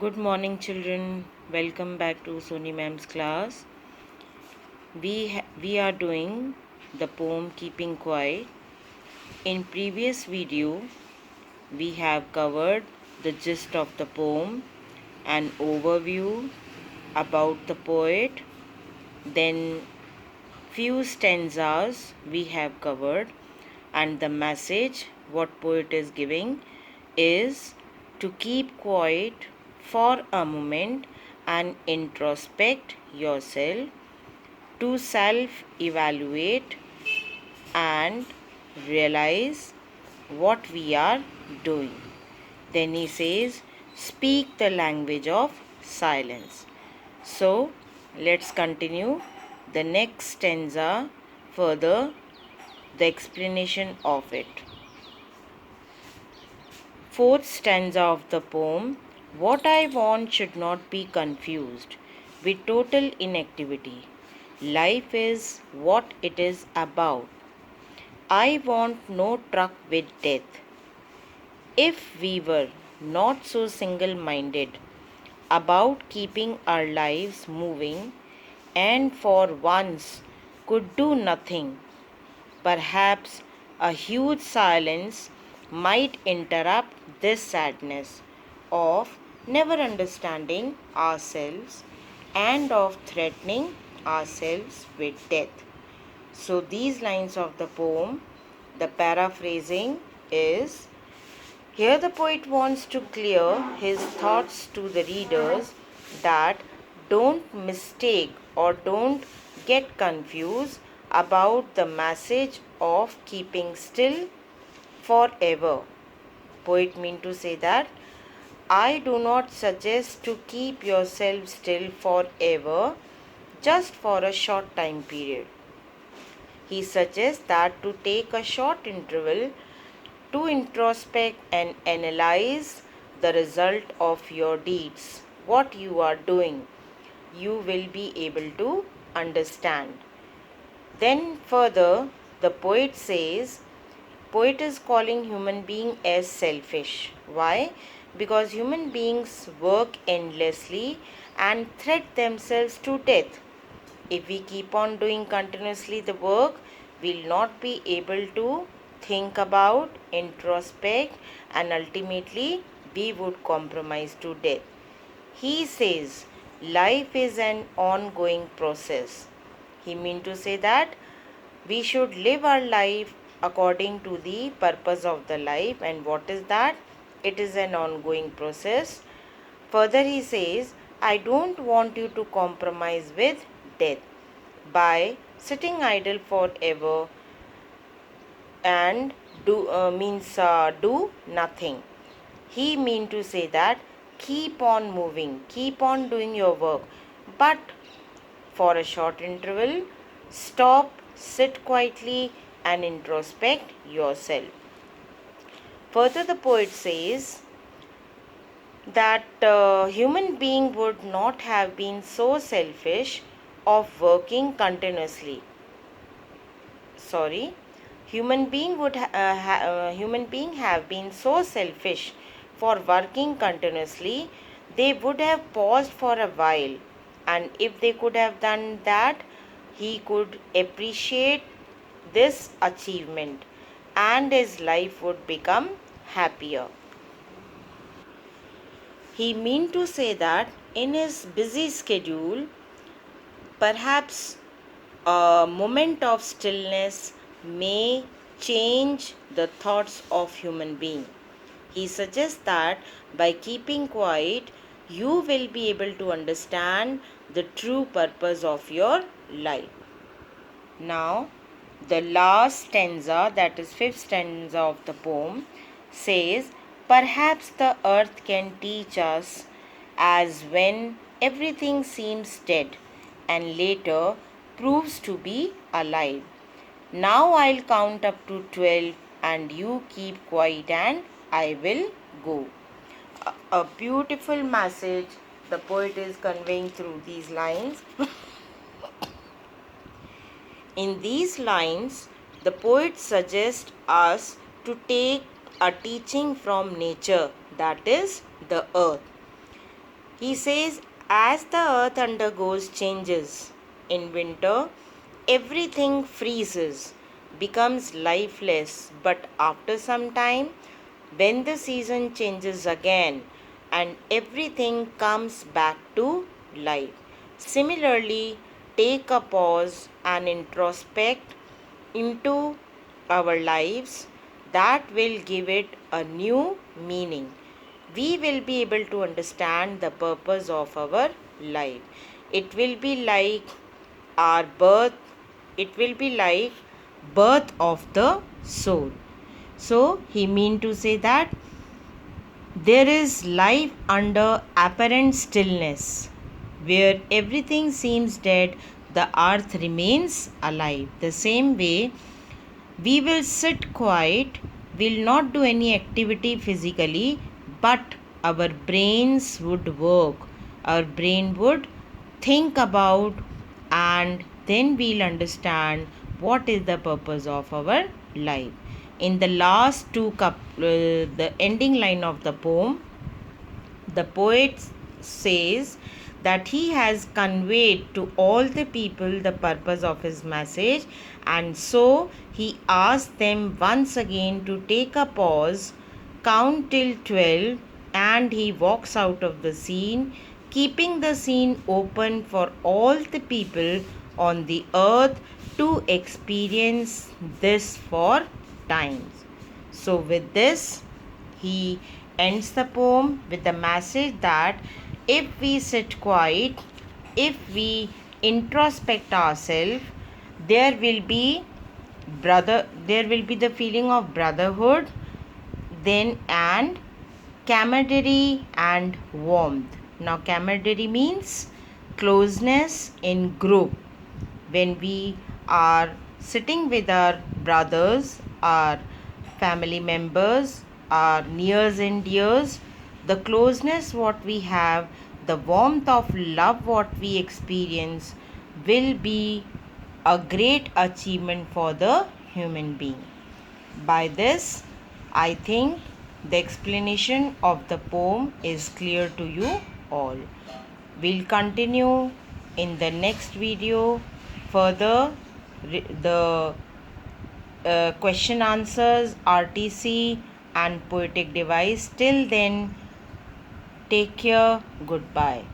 Good morning, children. Welcome back to Soni Ma'am's class. We are doing the poem Keeping Quiet. In previous video, we have covered the gist of the poem, an overview about the poet, then few stanzas we have covered, and the message what poet is giving is to keep quiet for a moment and introspect yourself, to self evaluate and realize what we are doing. Then he says, speak the language of silence. So let's continue the next stanza further, the explanation of it. Fourth stanza of the poem. What I want should not be confused with total inactivity. Life is what it is about. I want no truck with death. If we were not so single minded about keeping our lives moving and for once could do nothing, perhaps a huge silence might interrupt this sadness of never understanding ourselves and of threatening ourselves with death. So, these lines of the poem, the paraphrasing is, here the poet wants to clear his thoughts to the readers that don't mistake or don't get confused about the message of keeping still forever. Poet mean to say that I do not suggest to keep yourself still forever, just for a short time period. He suggests that to take a short interval to introspect and analyze the result of your deeds, what you are doing, you will be able to understand. Then further, the poet says, poet is calling human being as selfish. Why? Because human beings work endlessly and threat themselves to death. If we keep on doing continuously the work, we'll not be able to think about, introspect, and ultimately we would compromise to death. He says life is an ongoing process. He means to say that we should live our life according to the purpose of the life, and what is that? It is an ongoing process. Further, he says, I don't want you to compromise with death by sitting idle forever and do nothing. He mean to say that keep on moving, keep on doing your work, but for a short interval, stop, sit quietly, and introspect yourself. Further, the poet says that human being would not have been so selfish of working continuously. Human being have been so selfish for working continuously, they would have paused for a while, and if they could have done that, he could appreciate this achievement and his life would become happier. He meant to say that in his busy schedule, perhaps a moment of stillness may change the thoughts of human being. He suggests that by keeping quiet, you will be able to understand the true purpose of your life. Now, the last stanza, that is fifth stanza of the poem, says, perhaps the earth can teach us as when everything seems dead and later proves to be alive. Now I'll count up to 12 and you keep quiet and I will go. A beautiful message the poet is conveying through these lines. In these lines, the poet suggests us to take a teaching from nature, that is, the earth. He says, as the earth undergoes changes in winter, everything freezes, becomes lifeless, but after some time, when the season changes again and everything comes back to life. Similarly, take a pause and introspect into our lives that will give it a new meaning. We will be able to understand the purpose of our life. It will be like our birth, it will be like birth of the soul. So he mean to say that there is life under apparent stillness, where everything seems dead, the earth remains alive. The same way, we will sit quiet, will not do any activity physically, but our brains would work. Our brain would think about, and then we'll understand what is the purpose of our life. In the last the ending line of the poem, the poet says that he has conveyed to all the people the purpose of his message, and so he asks them once again to take a pause, count till 12, and he walks out of the scene, keeping the scene open for all the people on the earth to experience this for times. So, with this, he ends the poem with the message that if we sit quiet, if we introspect ourselves, there will be the feeling of brotherhood, then and camaraderie and warmth. Now, camaraderie means closeness in group. When we are sitting with our brothers, our family members, our nears and dears, the closeness what we have, the warmth of love what we experience will be a great achievement for the human being. By this, I think the explanation of the poem is clear to you all. We'll continue in the next video further the question answers, RTC, and poetic device. Till then, take care. Goodbye.